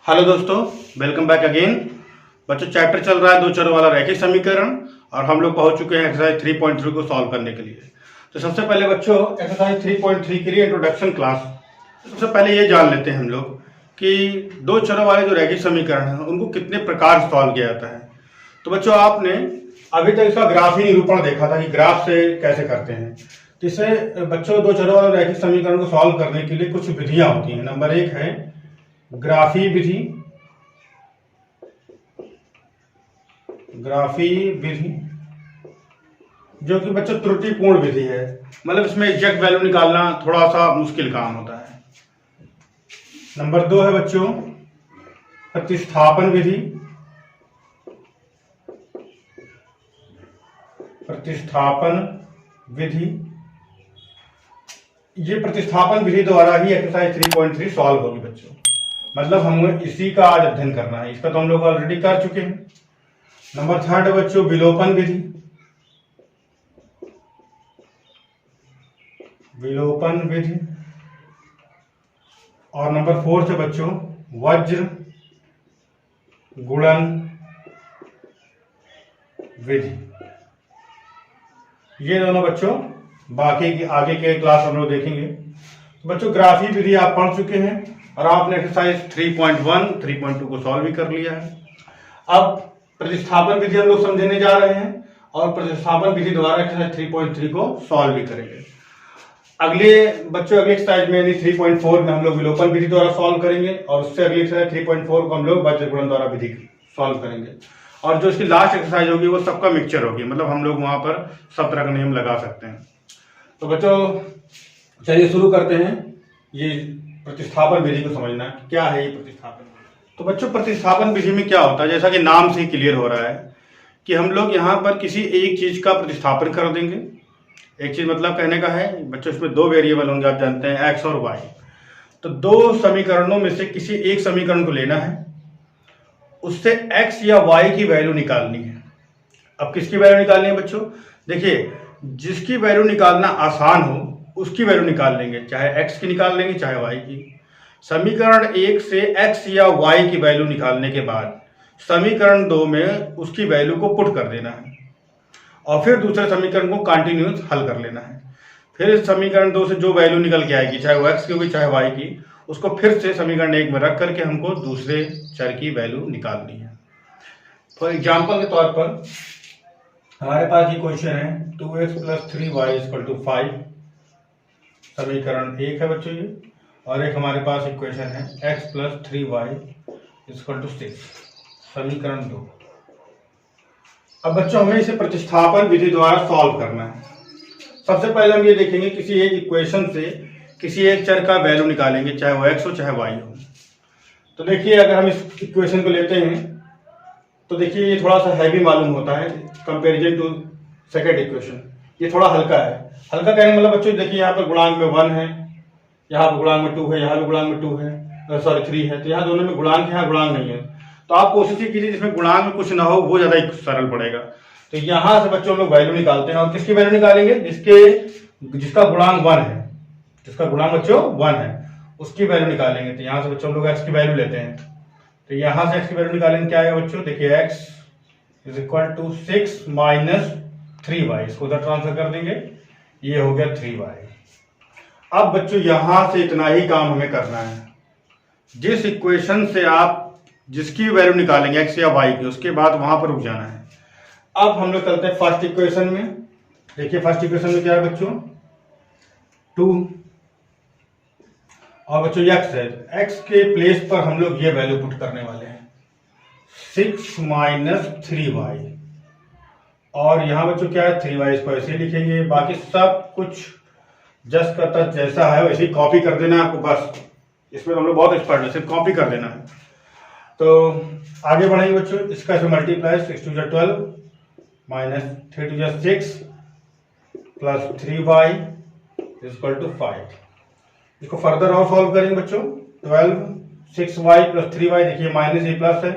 Hello दोस्तों, welcome back again. बच्चों, chapter चल रहा है दो चरों वाला रैखिक समीकरण और हम लोग पहुंच चुके हैं एक्सरसाइज 3.3 को सॉल्व करने के लिए। तो सबसे पहले बच्चों, एक्सरसाइज 3.3 के लिए इंट्रोडक्शन क्लास। सबसे पहले ये जान लेते हैं हम लोग कि दो चरों वाले जो रैखिक समीकरण हैं उनको कितने प्रकार से सॉल्व किया जाता है। तो बच्चों, आपने अभी तक इसका ग्राफ ही निरूपण देखा था कि ग्राफ से कैसे करते हैं। तो इससे बच्चों, दो चरों वाले रैखिक समीकरण को सॉल्व करने के लिए कुछ विधियां होती हैं। नंबर एक है ग्राफी विधि। ग्राफी विधि जो कि बच्चों त्रुटिपूर्ण विधि है, मतलब इसमें एग्जैक्ट वैल्यू निकालना थोड़ा सा मुश्किल काम होता है। नंबर दो है बच्चों प्रतिस्थापन विधि। प्रतिस्थापन विधि, ये प्रतिस्थापन विधि द्वारा ही एक्सरसाइज 3.3 सॉल्व होगी बच्चों। मतलब हमें इसी का आज अध्ययन करना है, इसका तो हम लोग ऑलरेडी कर चुके हैं। नंबर थर्ड है बच्चों विलोपन विधि। विलोपन विधि। और नंबर फोर्थ है बच्चों वज्र गुणन विधि। ये दोनों बच्चों बाकी की आगे के क्लास हम लोग देखेंगे। तो बच्चों, ग्राफी विधि आप पढ़ चुके हैं और आपने एक्सरसाइज 3.1, 3.2 को सॉल्व भी कर लिया है। अब प्रतिस्थापन विधि हम लोग समझने जा रहे हैं और प्रतिस्थापन विधि द्वारा एक्सरसाइज 3.3 को सॉल्व भी करेंगे। अगले एक्सरसाइज में यानी 3.4 में हम लोग विलोपन विधि द्वारा सॉल्व करेंगे और उससे अगली एक्सरसाइज 3.4 को हम लोग वज्र गुणन द्वारा विधि सॉल्व करेंगे। और जो इसकी लास्ट एक्सरसाइज होगी वो सबका मिक्सचर होगी, मतलब हम लोग वहां पर सब तरह का नियम लगा सकते हैं। तो बच्चों, चलिए शुरू करते हैं ये प्रतिस्थापन विधि को समझना। क्या है ये प्रतिस्थापन विधि? तो बच्चों, प्रतिस्थापन विधि में क्या होता है, जैसा कि नाम से ही क्लियर हो रहा है कि हम लोग यहाँ पर किसी एक चीज का प्रतिस्थापन कर देंगे। एक चीज मतलब कहने का है बच्चों, इसमें दो वेरिएबल होंगे, आप जानते हैं एक्स और वाई। तो दो समीकरणों में से किसी एक समीकरण को लेना है, उससे एक्स या वाई की वैल्यू निकालनी है। अब किसकी वैल्यू निकालनी है बच्चों? देखिए, जिसकी वैल्यू निकालना आसान हो उसकी वैल्यू निकाल लेंगे, चाहे एक्स की निकाल लेंगे चाहे वाई की। समीकरण एक से एक्स या वाई की वैल्यू निकालने के बाद समीकरण दो में उसकी वैल्यू को पुट कर देना है और फिर दूसरे समीकरण को कंटिन्यूस हल कर लेना है। फिर समीकरण दो से जो वैल्यू निकल के आएगी, चाहे वो एक्स की होगी चाहे वाई की, उसको फिर से समीकरण एक में रख करके हमको दूसरे चर की वैल्यू निकालनी है। फॉर एग्जाम्पल के तौर पर हमारे पास ये क्वेश्चन है 2x + 3y = 5, समीकरण एक है बच्चों ये। और एक हमारे पास इक्वेशन है x + 3y = 6, समीकरण दो। अब बच्चों, हमें इसे प्रतिस्थापन विधि द्वारा सॉल्व करना है। सबसे पहले हम ये देखेंगे किसी एक इक्वेशन से किसी एक चर का वैल्यू निकालेंगे, चाहे वो x हो चाहे y हो। तो देखिए, अगर हम इस इक्वेशन को लेते हैं तो देखिए ये थोड़ा सा हैवी मालूम होता है कंपैरिजन टू सेकंड इक्वेशन। ये थोड़ा हल्का है। हल्का कहने मतलब बच्चों, देखिए यहाँ पर गुणांक में 1 है, यहाँ पर गुणांक में 2 है, यहाँ पर गुणांक में 2 है, सॉरी 3 है। तो यहाँ दोनों में गुणांक है, यहाँ गुणांक नहीं है। तो आप कोशिश कीजिए जिसमें गुणांक में कुछ ना हो, वो ज्यादा सरल पड़ेगा। तो यहाँ से बच्चों हम लोग वैल्यू निकालते हैं और किसकी वैल्यू निकालेंगे? जिसका गुणांक 1 है, जिसका गुणांक बच्चों 1 है उसकी वैल्यू निकालेंगे। तो यहाँ से बच्चों हम लोग x की वैल्यू लेते हैं। तो यहाँ से x की वैल्यू निकालेंगे। क्या है बच्चों? देखिए x = 6 - 3y, इसको उधर ट्रांसफर कर देंगे, ये हो गया 3y। अब बच्चों, यहां से इतना ही काम हमें करना है। जिस इक्वेशन से आप जिसकी वैल्यू निकालेंगे x या y की, उसके बाद वहां पर रुक जाना है। अब हम लोग चलते हैं फर्स्ट इक्वेशन में। देखिए फर्स्ट इक्वेशन में क्या है बच्चों? 2 और बच्चों x है। x के प्लेस पर हम लोग ये वैल्यू पुट करने वाले हैं 6 - 3y। और यहां बच्चों क्या है? 3y, इसको ऐसे लिखेंगे। बाकी सब कुछ जस्ट का तक जैसा है वैसे ही कॉपी कर देना है आपको, बस इसमें हम लोग बहुत एक्सपर्ट है, सिर्फ कॉपी कर देना है। तो आगे बढ़ेंगे बच्चों, इसका से मल्टीप्लाई 6 × 2 = 12 - 3 × 2 = 6 + 3y = 5। इसको फर्दर और सॉल्व करेंगे बच्चों। 12 6y + 3y, देखिए माइनस ये प्लस है,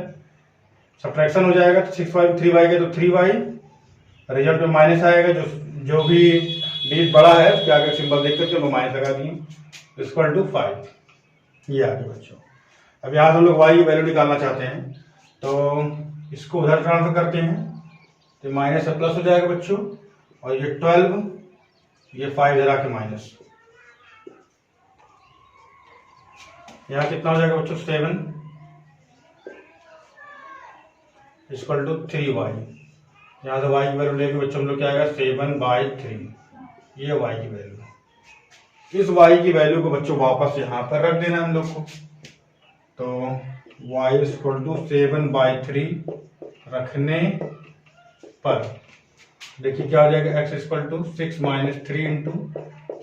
सब्ट्रैक्शन हो जाएगा। तो 6y 3y के तो 3y, रिजल्ट में माइनस आएगा। जो भी डिजिट बड़ा है उसके आगे सिंबल देख करके माइनस लगा दिए, = 5। ये आगे बच्चों अब यहाँ से हम लोग y की वैल्यू निकालना चाहते हैं, तो इसको उधर ट्रांसफर करते हैं, तो माइनस से प्लस हो जाएगा बच्चों, और ये 12, ये 5 इधर आके माइनस, यहाँ कितना हो जाएगा बच्चों 7 इक्वल टू 3y। यहाँ से y की वैल्यू लेके बच्चों हम लोग क्या आएगा 7/3, ये y की वैल्यू। इस y की वैल्यू को बच्चों वापस यहाँ पर रख देना हम लोग को, तो y इक्वल टू 7/3 रखने पर देखिए क्या हो जाएगा, x इक्वल टू 6 - 3 इंटू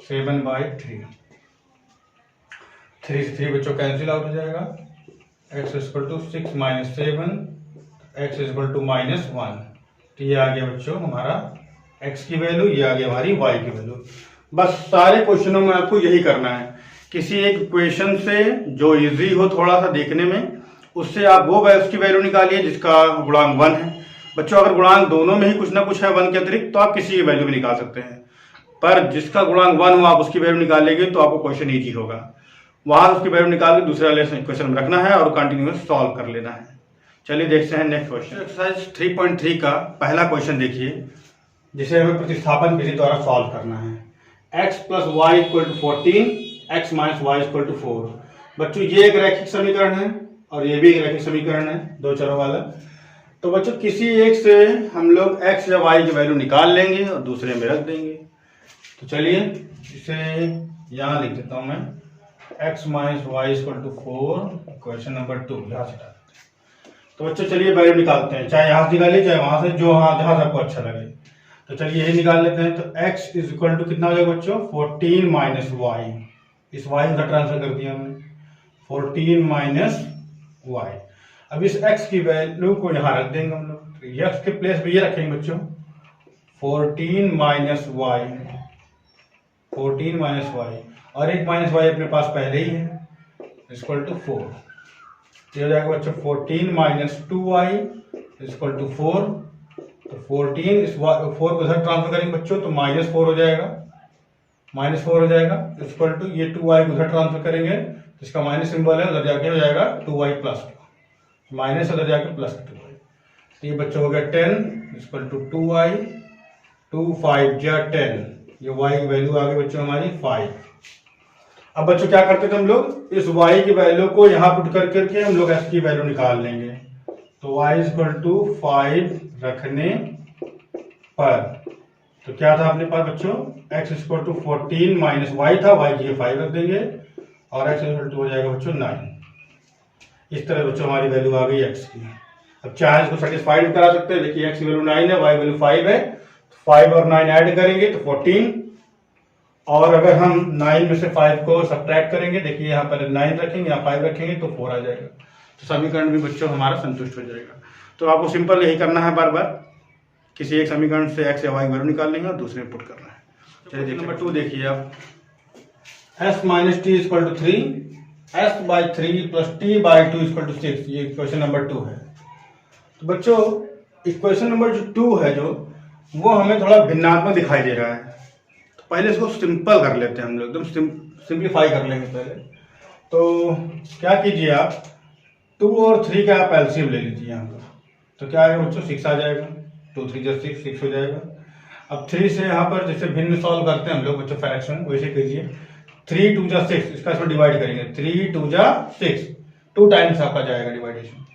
7/3, 3 से 3 बच्चों कैंसिल आउट हो जाएगा, x equal to 6 - 7, x equal to -1। तो ये आ गया बच्चों हमारा x की वैल्यू, ये आ गया हमारी y की वैल्यू। बस सारे क्वेश्चनों में आपको यही करना है, किसी एक क्वेश्चन से जो इजी हो थोड़ा सा देखने में, उससे आप वो उसकी वैल्यू निकालिए जिसका गुणांक 1 है। बच्चों अगर गुणांक दोनों में ही कुछ ना कुछ है 1 के अतिरिक्त, तो आप किसी की वैल्यू भी निकाल सकते हैं, पर जिसका गुणांक 1 हो आप उसकी वैल्यू निकालेंगे तो आपको क्वेश्चन ईजी होगा। वहां उसकी वैल्यू निकाल के दूसरे वाले क्वेश्चन में रखना है और कंटिन्यूअस सॉल्व कर लेना है। चलिए देखते हैं नेक्स्ट क्वेश्चन। एक्सरसाइज 3.3 का पहला क्वेश्चन देखिए, जिसे हमें प्रतिस्थापन विधि द्वारा सॉल्व करना है। x + y = 14, x - y = 4। बच्चों ये एक रैखिक समीकरण है और ये भी एक रैखिक समीकरण है, दो चरों वाला। तो बच्चों किसी एक से हम लोग x या y की वैल्यू निकाल लेंगे और दूसरे में रख देंगे। तो चलिए इसे यहाँ लिख देता हूँ मैं, x - y = 4, क्वेश्चन नंबर 2 यहाँ से डाल देते हैं। तो बच्चों चलिए वैल्यू निकालते हैं, चाहे यहाँ से निकालिए चाहे वहां से, जो जहाँ से आपको अच्छा लगे। तो चलिए यही निकाल लेते हैं। तो x इक्वल टू कितना हो जाएगा बच्चों 14 - y, इस y का ट्रांसफर कर दिया हमने, 14 - y। अब इस x की वैल्यू को यहाँ रख देंगे हम लोग, तो x के प्लेस पे ये रखेंगे बच्चों 14 - y, 14 - y, और एक माइनस y अपने पास पहले ही है, इक्वल टू 4। ये हो जाएगा बच्चों 14 - 2y इक्वल टू 4। तो 14 इस 4 को इधर ट्रांसफर करेंगे बच्चों, तो -4 हो जाएगा, -4 हो जाएगा, इक्वल टू ये 2y को उधर ट्रांसफर करेंगे तो इसका माइनस सिंबल है, उधर जाके हो जाएगा 2y + 2, माइनस उधर जाके +2y। तो ये बच्चों हो गया 10 इक्वल टू 2y, 2 5 जा 10, ये y की वैल्यू आ गई बच्चों हमारी 5। अब बच्चों क्या करते थे हम लोग, इस y की वैल्यू को यहाँ पुट कर करके हम लोग x की वैल्यू निकाल लेंगे। तो y = 5 रखने पर, तो क्या था अपने पास बच्चों, x = 14 - y था, y की 5 रख देंगे और x = हो जाएगा बच्चों 9। इस तरह बच्चों हमारी वैल्यू आ गई x की। अब चाहे इसको सेटिस्फाइड करा सकते हैं, देखिए x की वैल्यू 9 है, y वैल्यू 5 है, 5 और 9 ऐड करेंगे तो 14, और अगर हम 9 में से 5 को सब्ट्रैक्ट करेंगे, देखिए यहाँ पर 9 रखेंगे, यहाँ 5 रखेंगे तो 4 आ जाएगा। तो समीकरण भी बच्चों हमारा संतुष्ट हो जाएगा। तो आपको सिंपल यही करना है, बार बार किसी एक समीकरण से x या y की वैल्यू निकाल लेंगे और दूसरे में पुट करना है। चलिए नंबर 2 देखिए आप, s - t = 3, s/3 + t/2 = 6, ये क्वेश्चन नंबर 2 है। तो बच्चों इक्वेशन नंबर जो 2 है जो, वो हमें थोड़ा भिन्नात्मक दिखाई दे रहा है। तो पहले इसको सिंपल कर लेते हैं हम लोग, एकदम सिंप्लीफाई कर लेंगे पहले। तो क्या कीजिए आप, 2 और 3 का आप एलसीएम ले लीजिए यहाँ पर, तो क्या आएगा बच्चों 6 आ जाएगा, 2 3 जा 6, 6 हो जाएगा। अब 3 से यहाँ पर जैसे भिन्न सॉल्व करते हैं हम लोग बच्चों फ्रैक्शन, वैसे कीजिए, 3 2 जा 6, इसका इसमें डिवाइड करेंगे, 3 2 जा 6, 2 टाइम्स आपका जाएगा डिवाइडेशन,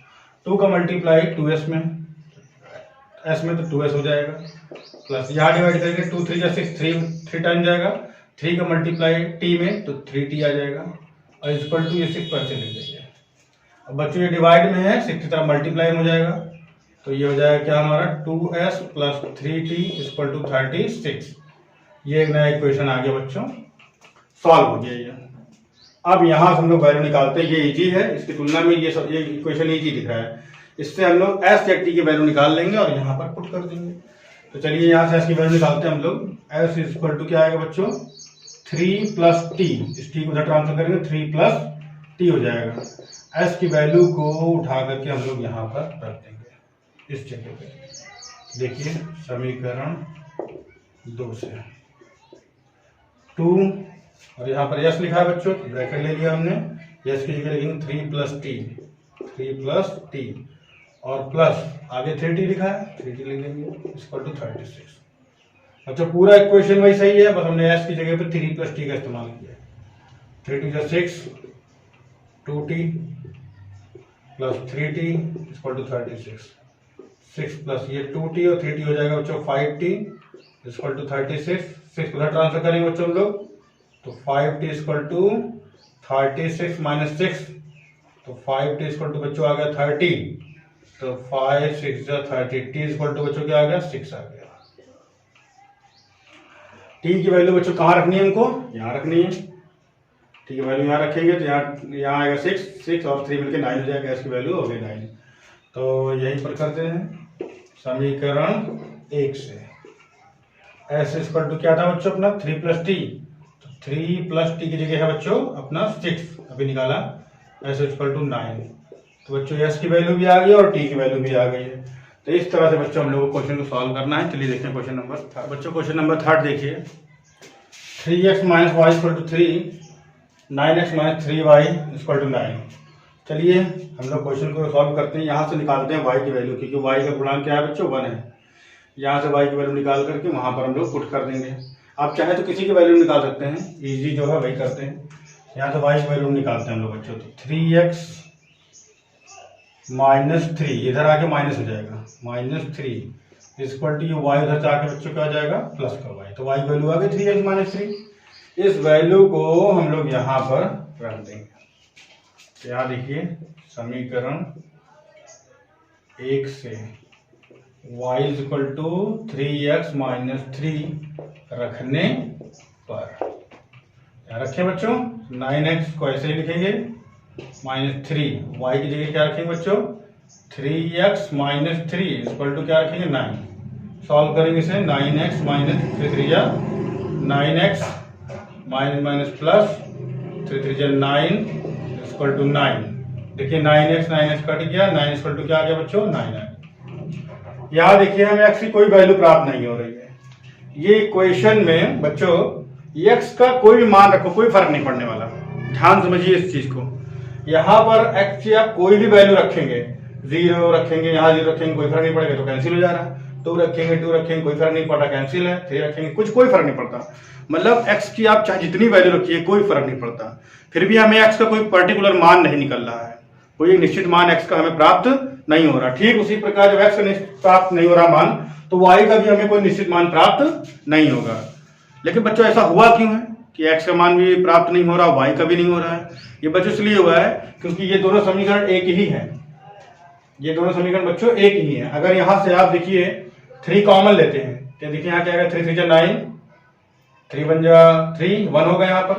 2 का मल्टीप्लाई 2s में, s में तो 2s हो जाएगा, प्लस यहाँ डिवाइड करेंगे 2 3 जा 6, 3 टाइम जाएगा, 3 का मल्टीप्लाई t में तो 3t आ जाएगा, और इक्वल टू ये 6 पर से ले जाइए। अब बच्चों ये डिवाइड में है, 6 की तरफ मल्टीप्लाई हो जाएगा, तो ये हो जाएगा क्या हमारा 2s + 3t = 36। ये एक नया इक्वेशन आ गया बच्चों, सॉल्व हो गया ये। अब यहाँ से हम लोग वैल्यू निकालते हैं, ये इजी है, इसकी तुलना में ये इक्वेशन इजी दिख रहा है। इससे हम लोग s या t की वैल्यू निकाल लेंगे और यहाँ पर पुट कर देंगे। तो चलिए यहाँ से s की वैल्यू निकालते हैं हम लोग। s = क्या आएगा बच्चों 3 + t, इस t को उधर ट्रांसफर करेंगे, 3 + t हो जाएगा। s की वैल्यू को उठा करके हम लोग यहाँ पर रख देंगे इस जगह पे। देखिए समीकरण 2 से 2, और यहाँ पर s लिखा है बच्चों, ब्रैकेट ले लिया हमने, यस की जगह लिखेंगे 3 प्लस टी और प्लस आगे 3t लिखा है 3t लिख देंगे इक्वल टू 36। अच्छा पूरा इक्वेशन वही सही है, बस हमने s की जगह पे 3 प्लस टी का इस्तेमाल किया है। 3 × 6 2t plus 3t equal to 36। 6 plus ये 2t और 3t हो जाएगा बच्चों 5t इक्वल टू 36। 6 को ट्रांसफर करेंगे बच्चों हम लोग तो 5t इक्वल टू 36 माइनस 6 तो 5t इक्वल टू बच्चों आ गया 30 तो 5 6 30 t इक्वल टू बच्चों क्या आ गया 6 आ गया। t की वैल्यू बच्चों कहाँ रखनी है हमको, यहाँ रखनी है। t की वैल्यू यहाँ रखेंगे तो यहाँ आएगा 6 और 3 मिलके 9 हो जाएगा, s की वैल्यू हो गई 9। तो यहीं पर करते हैं समीकरण 1 से s इक्वल टू क्या था बच्चों अपना 3 प्लस टी, तो 3 प्लस टी की जगह है बच्चों अपना 6 अभी निकाला, s इक्वल टू 9। तो बच्चों s की वैल्यू भी आ गई और t की वैल्यू भी आ गई है। तो इस तरह से बच्चों हम लोग को क्वेश्चन को सॉल्व करना है। चलिए देखते हैं क्वेश्चन नंबर 3। बच्चों क्वेश्चन नंबर 3 देखिए 3x minus y equal to 3 9x minus 3y equal to 9। चलिए हम लोग क्वेश्चन को सॉल्व करते हैं। यहाँ से निकालते हैं y की वैल्यू, क्योंकि y का गुणांक क्या है बच्चों 1 है। यहाँ से y की वैल्यू निकाल करके वहाँ पर हम लोग पुट कर देंगे। आप चाहे तो किसी की वैल्यू निकाल सकते हैं, इजी जो है वही करते हैं। यहाँ से y की वैल्यू निकालते हैं हम लोग बच्चों, तो 3x माइनस 3 इधर आके माइनस हो जाएगा -3 इक्वल टू y उधर से आके बच्चों क्या आ जाएगा प्लस का y, तो y वैल्यू आ गई 3x माइनस 3। इस वैल्यू को हम लोग यहाँ पर रख देंगे। यहाँ देखिए समीकरण 1 से y equal to 3x minus 3 रखने पर यहाँ रखें बच्चों 9x को ऐसे ही लिखेंगे -3 y की जगह क्या रखेंगे बच्चों 3x माइनस 3 इक्वल टू क्या रखेंगे 9। सॉल्व करेंगे इसे 9x माइनस 3 या 9x माइनस प्लस 3 या 9 इक्वल टू 9। देखिए 9x कट गया, 9 इक्वल टू क्या आ गया बच्चों 9 आ गया। यहाँ देखिए हमें x की कोई वैल्यू प्राप्त नहीं हो रही है। ये इक्वेशन में बच्चों x का कोई भी मान रखो कोई फर्क नहीं पड़ने वाला, ध्यान समझिए इस चीज को। यहाँ पर x की आप कोई भी वैल्यू रखेंगे, 0 रखेंगे, यहाँ 0 रखेंगे कोई फर्क नहीं पड़ेगा तो कैंसिल हो जा रहा है। 2 रखेंगे 2 रखेंगे कोई फर्क नहीं पड़ता कैंसिल है। 3 रखेंगे कुछ कोई फर्क नहीं पड़ता। मतलब x की आप चाहे जितनी वैल्यू रखिए कोई फर्क नहीं पड़ता, फिर भी हमें x का कोई पर्टिकुलर मान नहीं निकल रहा है, कोई एक निश्चित मान x का हमें प्राप्त नहीं हो रहा। ठीक उसी प्रकार जब x का प्राप्त नहीं हो रहा मान, तो y का भी हमें कोई निश्चित मान प्राप्त नहीं होगा। लेकिन बच्चों ऐसा हुआ क्यों है कि x का मान भी प्राप्त नहीं हो रहा, y का भी नहीं हो रहा है? ये बच्चों इसलिए हुआ है क्योंकि ये दोनों समीकरण एक ही है। ये दोनों समीकरण बच्चों एक ही है। अगर यहाँ से आप देखिए 3 कॉमन लेते हैं तो देखिए यहाँ क्या आएगा 3 3 9 3 1 3 1 होगा यहाँ पर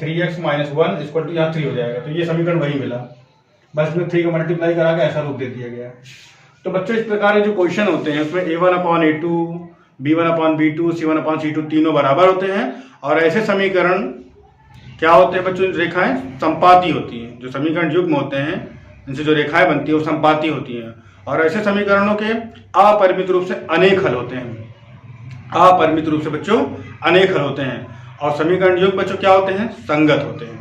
3x माइनस 1 इक्वल टू यहाँ 3 हो जाएगा। तो ये समीकरण वही मिला, बस में 3 को मल्टीप्लाई करा के ऐसा रूप दे दिया गया। तो बच्चों इस प्रकार के जो क्वेश्चन होते हैं उसमें a1/a2 b1/b2 c1/c2 तीनों बराबर होते हैं। और ऐसे समीकरण क्या होते हैं बच्चों, रेखाएं संपाती होती हैं। जो समीकरण युग्म होते हैं इनसे जो रेखाएं बनती है वो संपाती होती हैं। और ऐसे समीकरणों के अपरिमित रूप से अनेक हल होते हैं, अपरिमित रूप से बच्चों अनेक हल होते हैं। और समीकरण युग्म बच्चों क्या होते हैं, संगत होते हैं।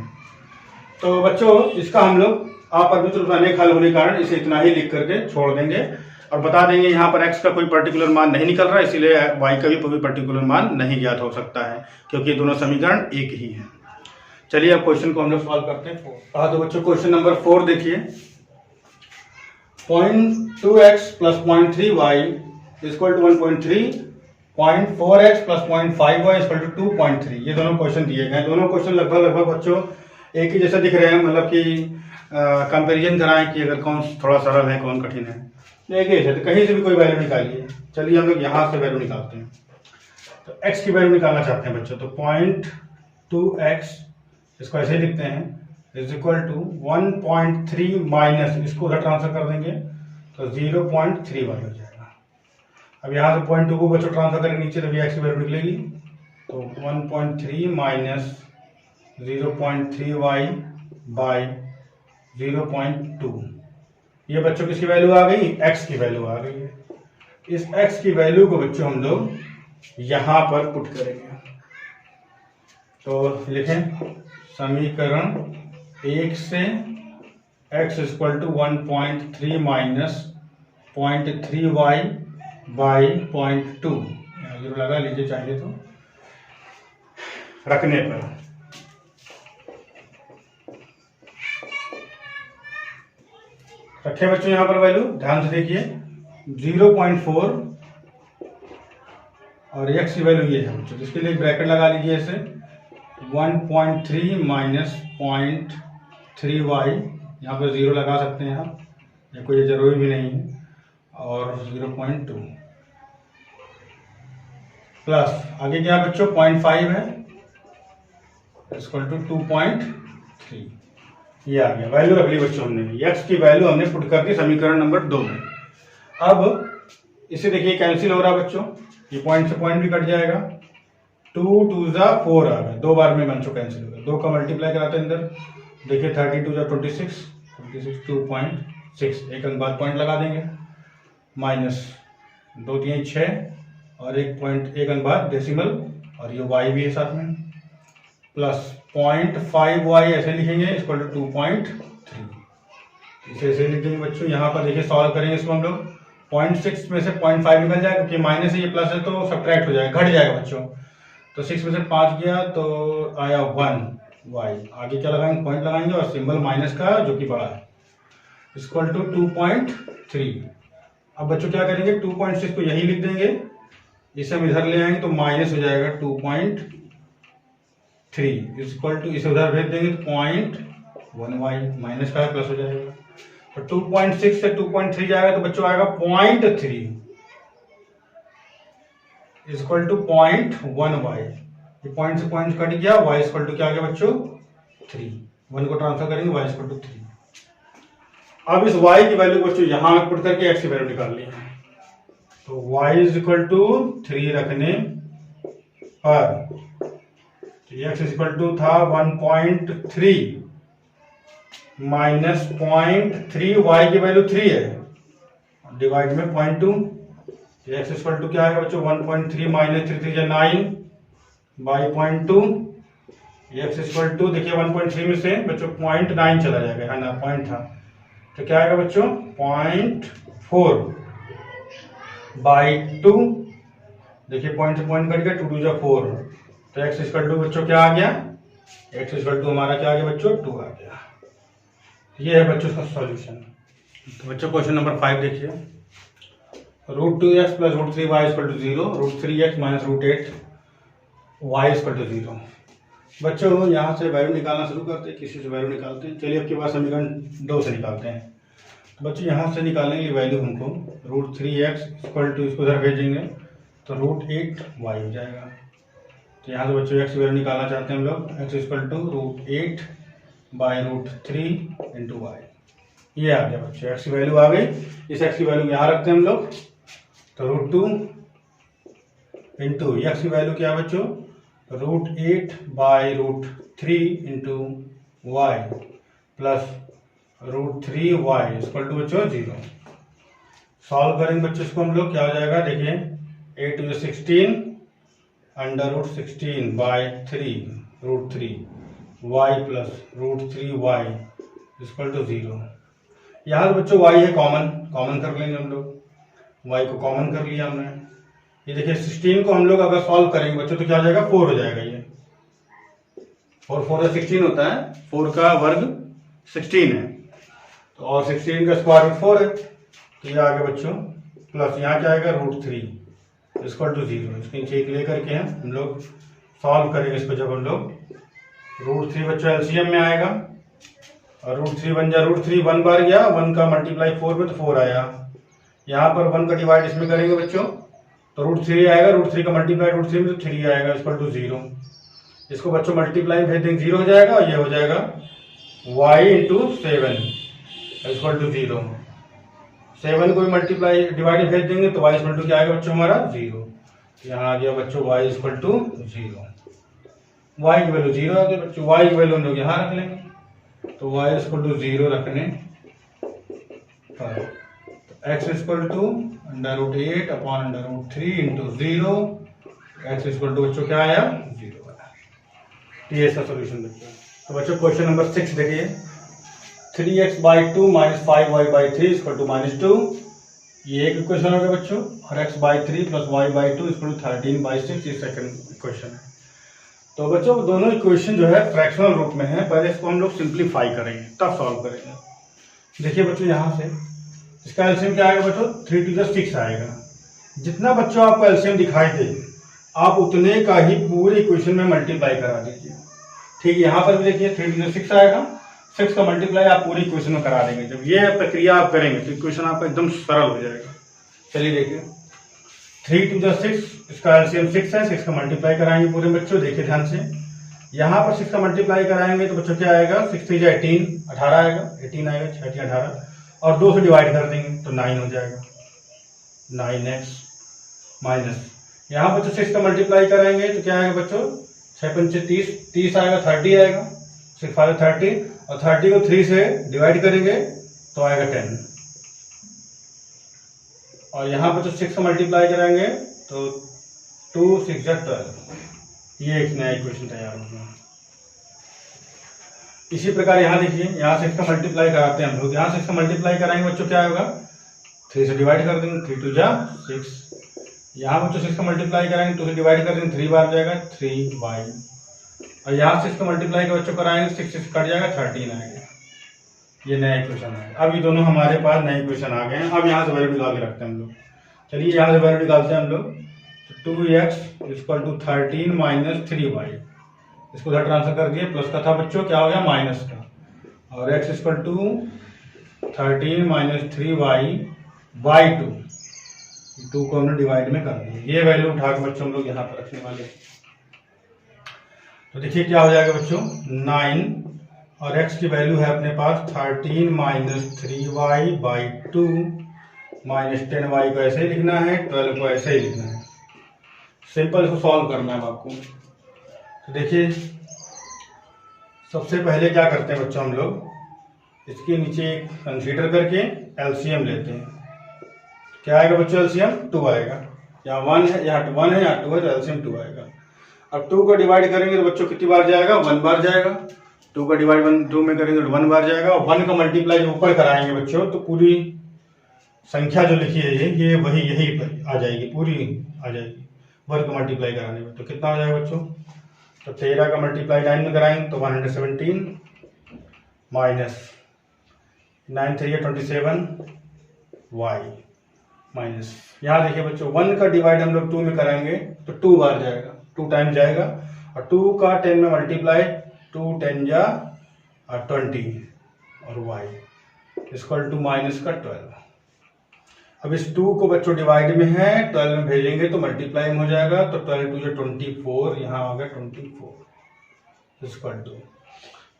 तो बच्चों इसका हम लोग अपरिमित रूप से अनेक हल होने के कारण इसे इतना ही लिख करके छोड़ देंगे और बता देंगे यहाँ पर x का कोई पर्टिकुलर मान नहीं निकल रहा, इसीलिए y का भी कोई पर्टिकुलर मान नहीं ज्ञात हो सकता है, क्योंकि दोनों समीकरण एक ही हैं। चलिए अब क्वेश्चन को हम लोग सॉल्व करते हैं। तो बच्चों क्वेश्चन नंबर 4 देखिए 0.2x plus 0.3y equal to 1.3, 0.4x plus 0.5y equal to 2.3। ये दोनों क्वेश्चन दिए गए। दोनों क्वेश्चन लगभग बच्चों एक ही जैसे दिख रहे हैं, मतलब कि कंपैरिजन कराएं कि अगर कौन थोड़ा सरल है कौन कठिन है, एक ही है। तो कहीं से भी कोई वैल्यू निकालिए। चलिए हम लोग यहाँ से वैल्यू निकालते हैं। तो x की वैल्यू निकालना चाहते हैं बच्चों, तो 0.2x इसको ऐसे ही लिखते हैं इज इक्वल टू 1.3 माइनस इसको उधर ट्रांसफर कर देंगे तो 0.3y हो जाएगा। अब यहाँ से 0.2 को बच्चों ट्रांसफर करेंगे नीचे तो x की वैल्यू निकलेगी, तो 1.3 माइनस 0.3y बाई 0.2। ये बच्चों किसकी वैल्यू आ गई, x की वैल्यू आ गई है। इस x की वैल्यू को बच्चों हम लोग यहाँ पर पुट करेंगे। तो लिखें समीकरण 1 से x equal to 1.3 minus 0.3y by 0.2 zero लगा लीजिए चाहिए तो रखने पर रखे बच्चों। यहाँ पर वैल्यू ध्यान से देखिए 0.4 और x की वैल्यू ये है बच्चों, इसके लिए ब्रैकेट लगा लीजिए ऐसे 1.3 माइनस 0.3y, यहाँ पर 0 लगा सकते हैं आप, या कोई जरूरी भी नहीं है, और 0.2 प्लस आगे क्या बच्चों 0.5 है इक्वल टू 2.3, ये आ गया वैल्यू रख ली बच्चों हमने। x की वैल्यू हमने पुट कर दी समीकरण नंबर 2 में। अब इसे देखिए कैंसिल हो रहा है बच्चों, ये पॉइंट से पॉइंट भी कट जाएगा, 2 2 जा 4 आ गया, 2 बार में बच्चों कैंसिल हो गया, 2 का मल्टीप्लाई कराते हैं अंदर, देखिए 32 जा 26 2.6, एक अंक बाद पॉइंट लगा देंगे, माइनस 2 3 6 और एक अंक बाद डेसिमल, और ये y भी है साथ में, प्लस 0.5y ऐसे लिखेंगे इक्वल टू 2.3, इसे ऐसे लिखेंगे बच्चों। यहाँ पर देखिए सॉल्व करेंगे इसको हम लोग, 0.6 में से 0.5 निकल जाएगा क्योंकि माइनस है, ये प्लस है तो सब्ट्रैक्ट हो जाएगा, घट जाएगा बच्चों, तो 6 में से 5 गया तो आया 1y, आगे क्या लगाएंगे पॉइंट लगाएंगे और सिंबल माइनस का जो कि बड़ा है इक्वल टू 2.3। अब बच्चों क्या करेंगे 2.6 को यही लिख देंगे, इसे हम इधर ले आएंगे तो माइनस हो जाएगा 2.3 इक्वल टू, इसे उधर भेज देंगे तो 0.1y, माइनस का प्लस हो जाएगा, तो 2.6 से 2.3 जाएगा तो बच्चों आएगा 0.3 इक्वल टू 0.1y, ये पॉइंट से पॉइंट कट गया, y इक्वल टू क्या आ गया बच्चों 3, 1 को ट्रांसफर करेंगे y इक्वल टू 3। अब इस y की वैल्यू बच्चों यहाँ पुट करके x की वैल्यू निकाल ली है, तो y इज इक्वल टू 3 रखने पर x इक्वल टू था 1.3 माइनस 0.3, y की वैल्यू 3 है, डिवाइड में 0.2, x इक्वल टू क्या आएगा बच्चों 1.3 minus 3 3 9 by 0.2, x equal to देखिए 1.3 में से बच्चों 0.9 चला जाएगा, है ना, पॉइंट था, तो क्या आएगा बच्चों 0.4 बाई 2, देखिए पॉइंट से पॉइंट कट गया, 2 2 जा 4, तो x इक्वल टू बच्चों क्या आ गया, x इक्वल टू हमारा क्या आ गया बच्चों 2 आ गया। ये है बच्चों इसका सॉल्यूशन। तो बच्चों क्वेश्चन नंबर 5 देखिए, √2x plus √3y equal to 0, √3x minus √8y equal to 0। बच्चों यहाँ से वैल्यू निकालना शुरू करते हैं, किसी से वैल्यू निकालते हैं, चलिए आपके पास समीकरण 2 से निकालते हैं। तो बच्चों यहाँ से निकालने की वैल्यू हमको √3x इक्वल टू, इसको उधर भेजेंगे तो √8y हो जाएगा, तो यहाँ से बच्चों x की वैल्यू निकालना चाहते हैं हम लोग, x equal to √8 by √3 into y, ये आ गया बच्चों x की वैल्यू आ गई। इस x की वैल्यू यहाँ रखते हैं हम लोग, तो √2 इंटू x की वैल्यू क्या है बच्चों √8 by √3 into y plus √3y equal to बच्चों 0। सॉल्व करेंगे बच्चों इसको हम लोग, क्या हो जाएगा देखिए 8 to 16 √16 by 3 √3 y plus √3y equal to 0। यहाँ से बच्चों y है कॉमन कर लेंगे हम लोग, y को कॉमन कर लिया हमने, ये देखिए 16 को हम लोग अगर सॉल्व करेंगे बच्चों तो क्या हो जाएगा 4 हो जाएगा, ये 4 4 16 होता है, 4 का वर्ग 16 है, तो और 16 का स्क्वायर रूट 4 है, तो ये आ गया बच्चों, प्लस यहाँ क्या आएगा √3 इक्वल टू 0। इसके नीचे एक लेकर के हम लोग सॉल्व करेंगे इसको, जब हम लोग √3 बच्चों एलसीएम में आएगा, और √3 बन जाए √3 1 बार गया, 1 का मल्टीप्लाई 4 में तो 4 आया, यहाँ पर 1 का डिवाइड इसमें करेंगे बच्चों तो √3 आएगा, √3 का मल्टीप्लाई √3 में तो 3 आएगा इक्वल टू 0। इसको बच्चों मल्टीप्लाई भेज देंगे 0 हो जाएगा, और ये हो जाएगा y इंटू 7 इक्वल टू 0। 7 को भी मल्टीप्लाई डिवाइड भेज देंगे तो y इक्वल टू क्या आएगा बच्चों हमारा 0। यहाँ आ गया बच्चों y इक्वल टू 0, y की वैल्यू 0 आ गई बच्चों, y की वैल्यू हम लोग यहाँ रख लेंगे, तो y इक्वल टू 0 रखने पर x equal to √8 upon √3 into 0, x equal to बच्चों क्या आया 0 आया। ये इसका सोल्यूशन बच्चों। तो बच्चों क्वेश्चन नंबर 6 देखिए, 3x/2 - 5y/3 = -2, ये एक इक्वेशन हो गया बच्चों, और x/3 + y/2 = 13/6, ये सेकंड इक्वेशन है। तो बच्चों दोनों इक्वेशन जो है फ्रैक्शनल रूप में है, पहले इसको हम लोग सिंप्लीफाई करेंगे तब सॉल्व करेंगे। देखिए बच्चों यहाँ से इसका एलसीएम क्या आएगा बच्चों, 3 × 6 आएगा। जितना बच्चों आपको एलसीएम दिखाई दे आप उतने का ही पूरी इक्वेशन में मल्टीप्लाई करा दीजिए। ठीक, यहाँ पर भी देखिए 3 × 6 आएगा, 6 का मल्टीप्लाई आप पूरी इक्वेशन में करा देंगे। जब ये प्रक्रिया आप करेंगे तो इक्वेशन आपका एकदम सरल हो जाएगा। चलिए देखिए, 3 × 6, इसका एलसीएम 6 है, 6 का मल्टीप्लाई कराएंगे पूरे बच्चों। देखिए ध्यान से, यहाँ पर 6 का मल्टीप्लाई कराएंगे तो बच्चों क्या आएगा, 6 × 3 = 18, 18 आएगा, 18 आएगा, 6 × 3 = 18, और 2 से डिवाइड कर देंगे तो 9 हो जाएगा, 9x माइनस, यहाँ बच्चों 6 का मल्टीप्लाई कराएंगे तो क्या आएगा बच्चों, 6 × 5 = 30, 30 आएगा, 30 आएगा, 6 × 5 = 30, और 30 को 3 से डिवाइड करेंगे तो आएगा 10, और यहाँ पर जो 6 का मल्टीप्लाई करेंगे तो 2 × 6 = 12, ये एक नया इक्वेशन तैयार हो गया। इसी प्रकार यहाँ देखिए, यहाँ 6 का मल्टीप्लाई कराते हैं हम लोग, यहाँ 6 का मल्टीप्लाई कराएंगे बच्चों क्या होगा, 3 से डिवाइड कर देंगे, 3 × 2 = 6, यहाँ बच्चों 6 का मल्टीप्लाई कराएंगे 2 से डिवाइड कर देंगे, 3 बार जाएगा 3y, और यहाँ 6 का मल्टीप्लाई के बच्चों कराएंगे 6 से कट जाएगा 13 आएगा। ये नया इक्वेशन है। अब ये दोनों हमारे पास नए इक्वेशन आ गए हैं। अब यहाँ से वैल्यू निकाल के रखते हैं हम लोग। चलिए यहाँ से वैल्यू निकालते हैं हम लोग। 2x = 13 - 3y, इसको उधर ट्रांसफर कर दिए, प्लस का था बच्चों, क्या हो गया माइनस का, और x = 13 - 3y/2, 2 को हमने डिवाइड में कर दिया। ये वैल्यू उठा के बच्चों हम लोग यहाँ पर रखने वाले। तो देखिए क्या हो जाएगा बच्चों, 9, और x की वैल्यू है अपने पास 13 - 3y/2 - 10y को ऐसे ही लिखना है, 12 को ऐसे ही लिखना है। सिंपल इसको सॉल्व करना है आपको। तो देखिए सबसे पहले क्या करते हैं बच्चों, हम लोग इसके नीचे कंसीडर करके एलसीएम लेते हैं। क्या आएगा बच्चों, एलसीएम 2 आएगा। यहाँ 1 है, यहाँ 1 है, यहाँ 2 है, तो एलसीएम 2 आएगा। अब 2 को डिवाइड करेंगे तो बच्चों कितनी बार जाएगा, 1 बार जाएगा। 2 का डिवाइड 2 में करेंगे तो 1 बार जाएगा, और 1 का मल्टीप्लाई जो ऊपर कराएंगे बच्चों तो पूरी संख्या जो लिखी है ये वही यही पर आ जाएगी, पूरी आ जाएगी 1 का मल्टीप्लाई कराने में। तो कितना हो जाएगा बच्चों, तो 13 का मल्टीप्लाई 9 में कराएंगे तो 117 माइनस 9 × 3 = 27 y माइनस, यहाँ देखिए बच्चों 1 का डिवाइड हम लोग 2 में कराएंगे तो 2 बार जाएगा, 2 टाइम जाएगा, और 2 का 10 में मल्टीप्लाई 2 × 10 = 20, और y = माइनस का 12। अब इस 2 को बच्चों डिवाइड में है, 12 में भेजेंगे तो मल्टीप्लाई में हो जाएगा, तो 12 × 2 = 24, यहाँ आ गया 24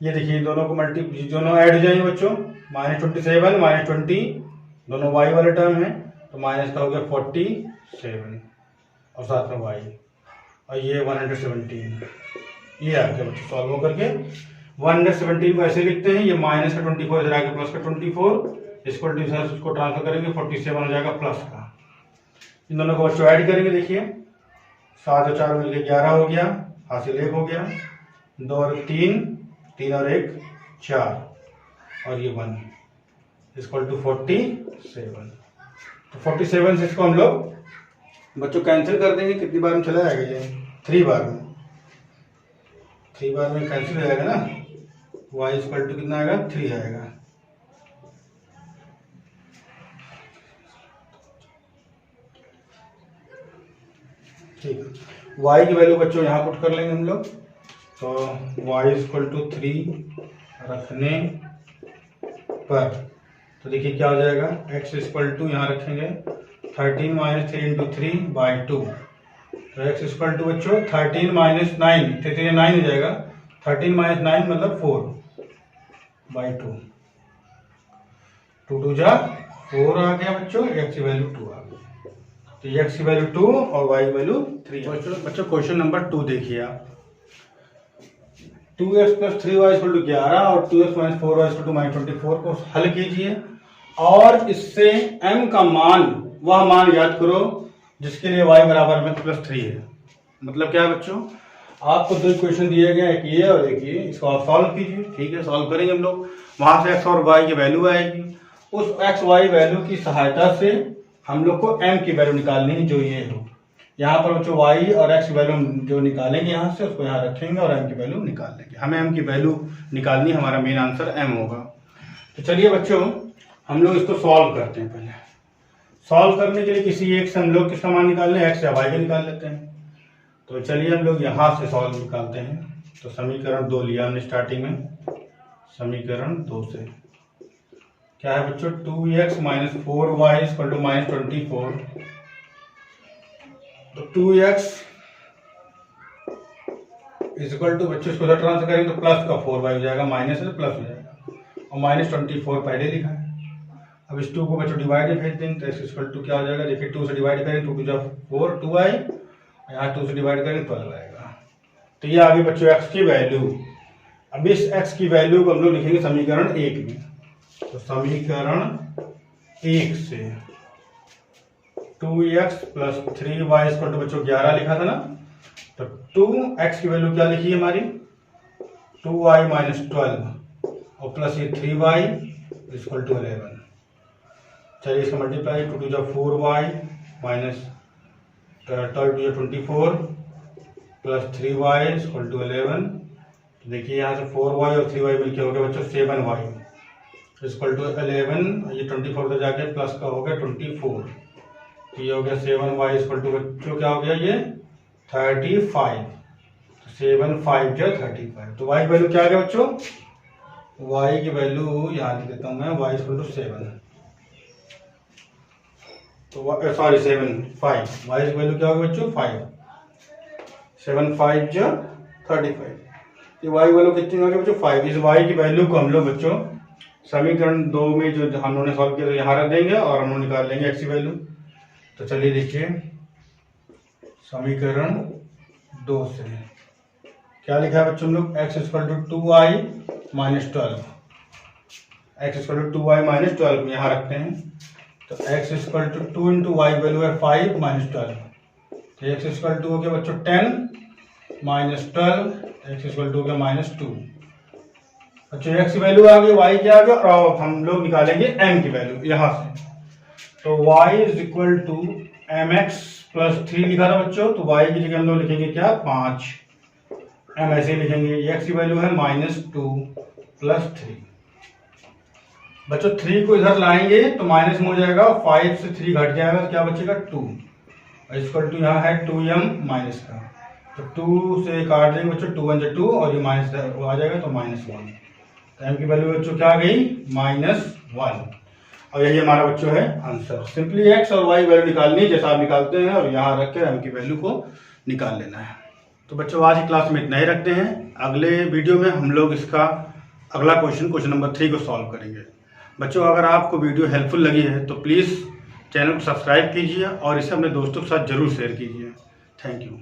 ये देखिए दोनों को दोनों ऐड हो जाएंगे बच्चों, -27 -20 दोनों y वाले टर्म है, तो माइनस का हो गया 47 और साथ में y, और ये 117, ये आ गया बच्चों सॉल्व होकर के। 117 को ऐसे लिखते हैं, ये माइनस का 24 इधर आगे प्लस का 24, इसको ट्रांसफर करेंगे 47 हो जाएगा प्लस का। इन दोनों को बच्चों ऐड करेंगे, देखिए 7 और 4 मिलकर 11 हो गया, हासिल 1 हो गया, 2 और 3, 3 और 1 4, और ये 1 = 47। तो 47 से इसको हम लोग बच्चों कैंसिल कर देंगे। कितनी बार में चला जाएगा ये, 3 बार में, 3 बार में कैंसिल हो जाएगा ना, y = कितना आएगा, 3 आएगा। ठीक, y की वैल्यू बच्चों यहाँ पुट कर लेंगे हम लोग, तो y = 3 रखने पर तो देखिए क्या हो जाएगा, x = यहाँ रखेंगे 13 - 3 × 3/2, तो x = बच्चों 13 - 9, 3 9 हो जाएगा, 13 - 9 मतलब 4/2, 2 × 2 = 4 आ गया बच्चों, x की वैल्यू 2 आ गई। तो x की वैल्यू 2 और y की वैल्यू 3। बच्चों क्वेश्चन नंबर 2 देखिए आप, 2x + 3y = 11 और 2x - 4y = -24 को हल कीजिए, और इससे m का मान, वह मान याद करो जिसके लिए y बराबर में +3 है। मतलब क्या है बच्चों, आपको दो क्वेश्चन दिए गए हैं, एक ये और एक ये, इसको आप सॉल्व कीजिए। ठीक है, सॉल्व करेंगे हम लोग। वहां से एक्स और वाई की वैल्यू आएगी, उस एक्स वाई वैल्यू की सहायता से हम लोग को एम की वैल्यू निकालनी है, जो ये हो। यहाँ पर जो वाई और एक्स की वैल्यू जो निकालेंगे यहाँ से, उसको यहाँ रखेंगे और एम की वैल्यू निकाल लेंगे। हमें एम की वैल्यू निकालनी, हमारा मेन आंसर एम होगा। तो चलिए बच्चों, हम लोग इसको सॉल्व करते हैं। पहले सॉल्व करने के लिए किसी एक से हम लोग किसका मान निकाल लें, एक्स या वाई का निकाल लेते हैं। तो चलिए हम लोग यहाँ से सॉल्व निकालते हैं। तो समीकरण 2 लिया हमने स्टार्टिंग में। समीकरण 2 से क्या है बच्चों, 2x minus 4y equal to minus 24। तो 2x इक्वल टू बच्चों इसको ट्रांसफर करेंगे तो प्लस का 4y हो जाएगा, माइनस से प्लस हो जाएगा, और माइनस 24 पहले लिखा है। अब इस 2 को बच्चों डिवाइड में भेज देंगे, तो x इक्वल टू क्या हो जाएगा, देखिए 2 से डिवाइड करें 2 टू 4 2y, यहाँ 2 से डिवाइड करें 12 आएगा। तो ये आगे बच्चों x की वैल्यू। अब इस x की वैल्यू को हम लोग लिखेंगे समीकरण 1 में। तो समीकरण 1 से 2x plus 3y equal to बच्चों 11 लिखा था ना। तो 2x की वैल्यू क्या लिखी है हमारी, 2y माइनस 12 और प्लस ये 3y इक्वल टू 11। चलिए इसका multiply, 2 to 4y minus 12 to 24 plus 3y equal to 11। तो देखिए यहाँ से 4y और 3y मिलके हो गया बच्चों 7y इक्वल टू 11। ये 24 से जाके प्लस का हो गया 24, तो ये हो गया 7y इक्वल टू बच्चों क्या हो गया, ये 35। तो 7 5 जो 35। तो y की वैल्यू क्या आ गया बच्चों, y की वैल्यू यहाँ लिख देता हूँ मैं, y इक्वल टू 7। तो सॉरी 7 5, y की वैल्यू क्या होगी बच्चों 5, 7 5 जो 35। ये y की वैल्यू कितनी होगी बच्चों 5। इस y की वैल्यू को हम लोग बच्चों समीकरण 2 में जो हम लोगों ने सॉल्व किया यहाँ रख देंगे और हम लोग निकाल लेंगे x की वैल्यू। तो चलिए देखिए समीकरण 2 से क्या लिखा है बच्चों हम लोग, x equal to 2y minus 12, x equal to 2y minus 12 यहाँ रखते हैं। तो x equal to 2 into y value है 5 माइनस 12। तो x इक्वल टू हो गया बच्चों 10 माइनस 12, x इक्वल टू हो गया माइनस 2। बच्चों x की वैल्यू आ गई, y क्या आ गया, और हम लोग निकालेंगे m की वैल्यू यहाँ से। तो y is equal to mx plus 3 लिखा था बच्चों, तो y की जगह हम लोग लिखेंगे क्या 5, m ऐसे ही लिखेंगे। x की वैल्यू है माइनस 2 प्लस 3। बच्चों 3 को इधर लाएंगे तो माइनस में हो जाएगा, 5 से 3 घट जाएगा तो क्या बचेगा 2, इक्वल टू यहाँ है 2m माइनस का। तो 2 से काट देंगे बच्चों, 2 1 2 और ये माइनस आ जाएगा तो माइनस 1। तो m की वैल्यू बच्चों क्या आ गई माइनस 1, और यही हमारा बच्चों है आंसर। सिंपली x और y वैल्यू निकालनी है जैसा आप निकालते हैं, और यहाँ रख कर m की वैल्यू को निकाल लेना है। तो बच्चों आज की क्लास में इतना ही रखते हैं। अगले वीडियो में हम लोग इसका अगला क्वेश्चन नंबर 3 को सॉल्व करेंगे। बच्चों अगर आपको वीडियो हेल्पफुल लगी है तो प्लीज़ चैनल को सब्सक्राइब कीजिए और इसे अपने दोस्तों के साथ जरूर शेयर कीजिए। Thank you.